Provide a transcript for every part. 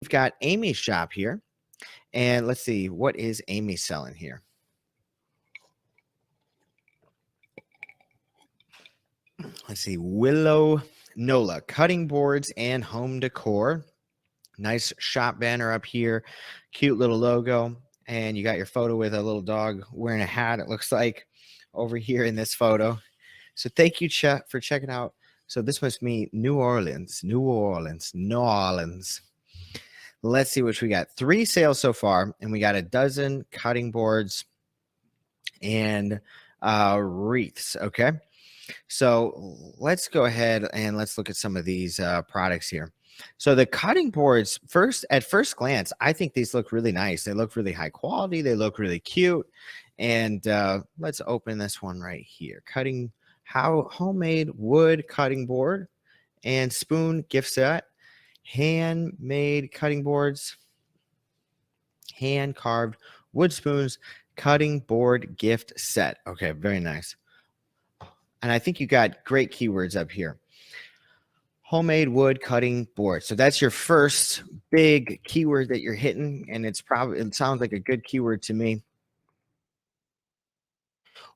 we've got Amy's shop here. And let's see, what is Amy selling here? Let's see, Willow Nola cutting boards and home decor. Nice shop banner up here, cute little logo. And you got your photo with a little dog wearing a hat, it looks like, over here in this photo. So thank you, for checking out. So this must be New Orleans. Let's see what we got. 3 sales so far, and we got a dozen cutting boards and wreaths. Okay, so let's go ahead and let's look at some of these products here. So the cutting boards, at first glance, I think these look really nice. They look really high quality. They look really cute. And let's open this one right here. Homemade wood cutting board and spoon gift set. Handmade cutting boards, hand carved wood spoons, cutting board gift set. Okay, very nice. And I think you got great keywords up here. Homemade wood cutting board. So that's your first big keyword that you're hitting, and it sounds like a good keyword to me.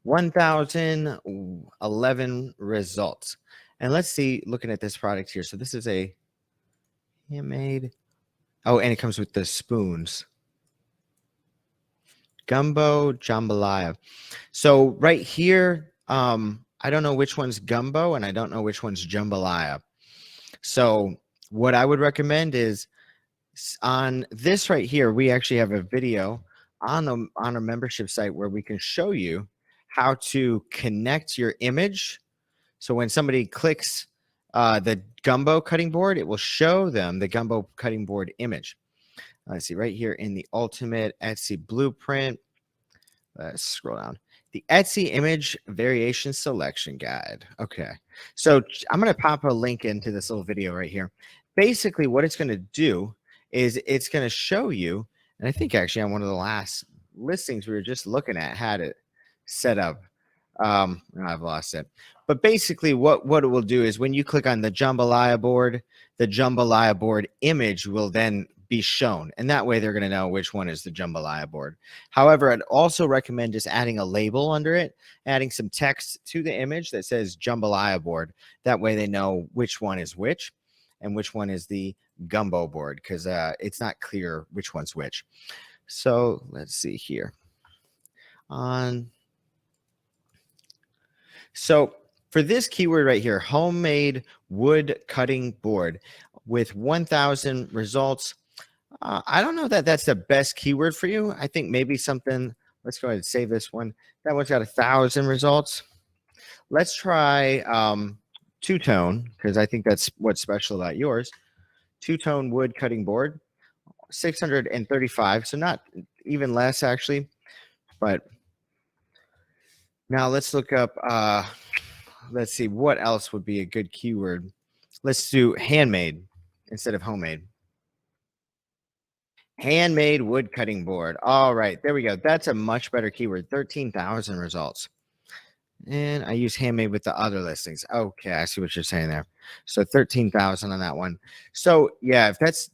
1,011 results. And let's see, looking at this product here. So this is a handmade. Oh, and it comes with the spoons. Gumbo jambalaya. So right here, I don't know which one's gumbo and I don't know which one's jambalaya. So what I would recommend is on this right here, we actually have a video on our membership site where we can show you how to connect your image. So when somebody clicks the gumbo cutting board, it will show them the gumbo cutting board image. Let's see right here in the ultimate Etsy blueprint. Let's scroll down. The Etsy image variation selection guide. Okay. So I'm going to pop a link into this little video right here. Basically, what it's going to do is it's going to show you, and I think actually on one of the last listings we were just looking at had it set up. I've lost it. But basically what it will do is when you click on the jambalaya board, the jambalaya board image will then be shown, and that way they're going to know which one is the jambalaya board. However, I'd also recommend just adding a label under it, adding some text to the image that says jambalaya board. That way they know which one is which and which one is the gumbo board, because it's not clear which one's which. So let's see here. So for this keyword right here, homemade wood cutting board with 1,000 results, I don't know that that's the best keyword for you. I think maybe something, let's go ahead and save this one. That one's got 1,000 results. Let's try two-tone, because I think that's what's special about yours. Two-tone wood cutting board, 635, so not even less actually. But now let's look up, let's see, what else would be a good keyword. Let's do handmade instead of homemade. Handmade wood cutting board. All right, there we go. That's a much better keyword. 13,000 results. And I use handmade with the other listings. Okay, I see what you're saying there. So 13,000 on that one. So yeah, if that's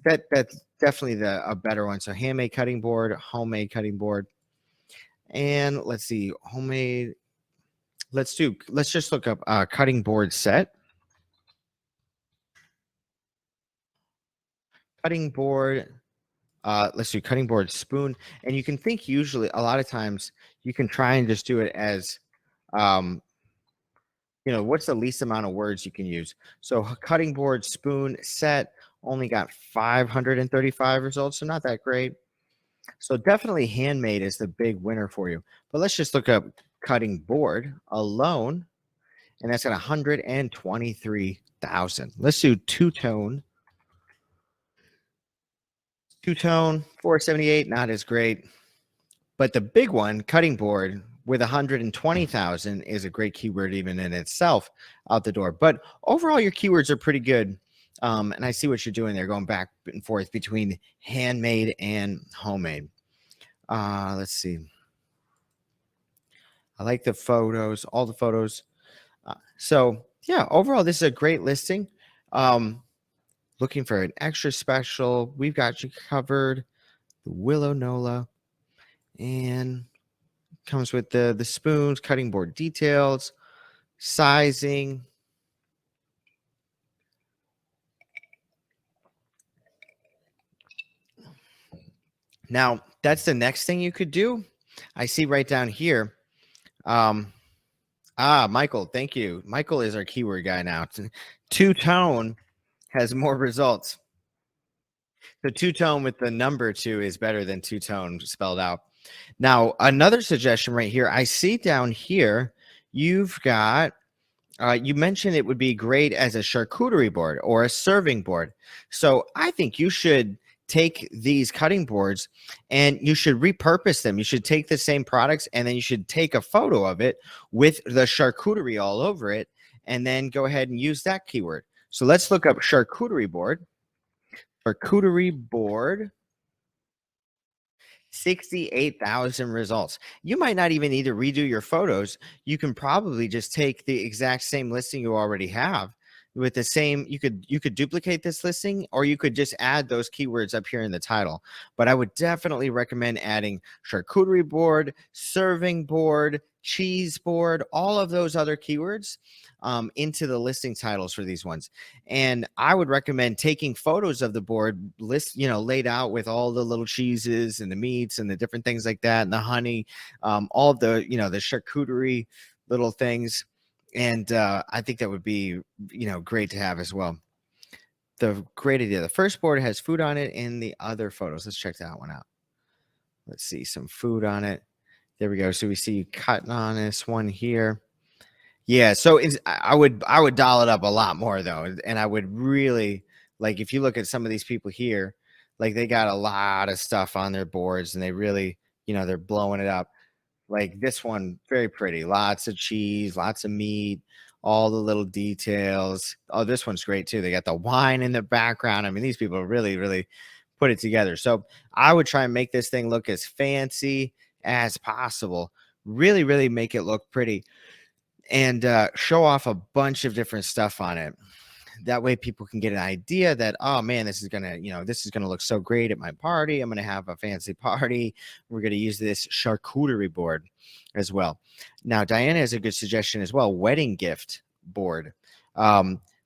definitely a better one. So handmade cutting board, homemade cutting board. And let's see, homemade. Let's just look up cutting board set. Cutting board. Let's do cutting board spoon. And you can think usually a lot of times you can try and just do it as, what's the least amount of words you can use. So cutting board spoon set only got 535 results. So not that great. So definitely handmade is the big winner for you. But let's just look up cutting board alone. And that's at 123,000. Let's do two-tone. Two-tone, 478, not as great. But the big one, cutting board, with 120,000 is a great keyword even in itself out the door. But overall, your keywords are pretty good. And I see what you're doing there, going back and forth between handmade and homemade. Let's see. I like the photos, all the photos. So yeah, overall, this is a great listing. looking for an extra special, we've got you covered. The Willow Nola, and comes with the spoons, cutting board details, sizing. Now, that's the next thing you could do. I see right down here. Michael, thank you. Michael is our keyword guy now. Two-tone has more results. So two-tone with the number 2 is better than two-tone spelled out. Now, another suggestion right here. I see down here, you've got, you mentioned it would be great as a charcuterie board or a serving board. So I think you should take these cutting boards and you should repurpose them. You should take the same products and then you should take a photo of it with the charcuterie all over it and then go ahead and use that keyword. So let's look up charcuterie board. Charcuterie board. 68,000 results. You might not even need to redo your photos. You can probably just take the exact same listing you already have with the same. You could duplicate this listing, or you could just add those keywords up here in the title. But I would definitely recommend adding charcuterie board, serving board, cheese board, all of those other keywords into the listing titles for these ones. And I would recommend taking photos of the board list, laid out with all the little cheeses and the meats and the different things like that, and the honey, all of the, the charcuterie little things. And I think that would be, great to have as well. The great idea. The first board has food on it in the other photos. Let's check that one out. Let's see some food on it. There we go. So we see cutting on this one here. Yeah, so I would dial it up a lot more though, and I would really, like, if you look at some of these people here, like they got a lot of stuff on their boards and they really, they're blowing it up. Like this one, very pretty, lots of cheese, lots of meat, all the little details. Oh, this one's great too. They got the wine in the background. I mean, these people really, really put it together. So I would try and make this thing look as fancy as possible. Really, really make it look pretty. And show off a bunch of different stuff on it. That way people can get an idea that, oh man, this is gonna look so great at my party. I'm gonna have a fancy party. We're gonna use this charcuterie board as well. Now, Diana has a good suggestion as well, wedding gift board.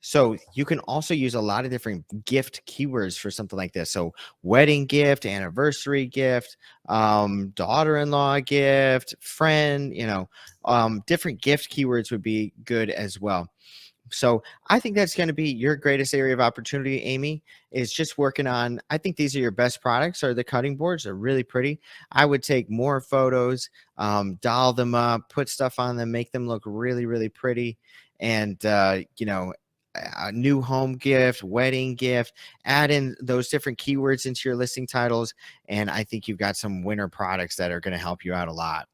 So you can also use a lot of different gift keywords for something like this. So wedding gift, anniversary gift, daughter-in-law gift, friend, different gift keywords would be good as well. So I think that's going to be your greatest area of opportunity, Amy, is just working on, I think these are your best products, are the cutting boards. They're really pretty. I would take more photos, doll them up, put stuff on them, make them look really, really pretty. And, a new home gift, wedding gift, add in those different keywords into your listing titles. And I think you've got some winner products that are going to help you out a lot.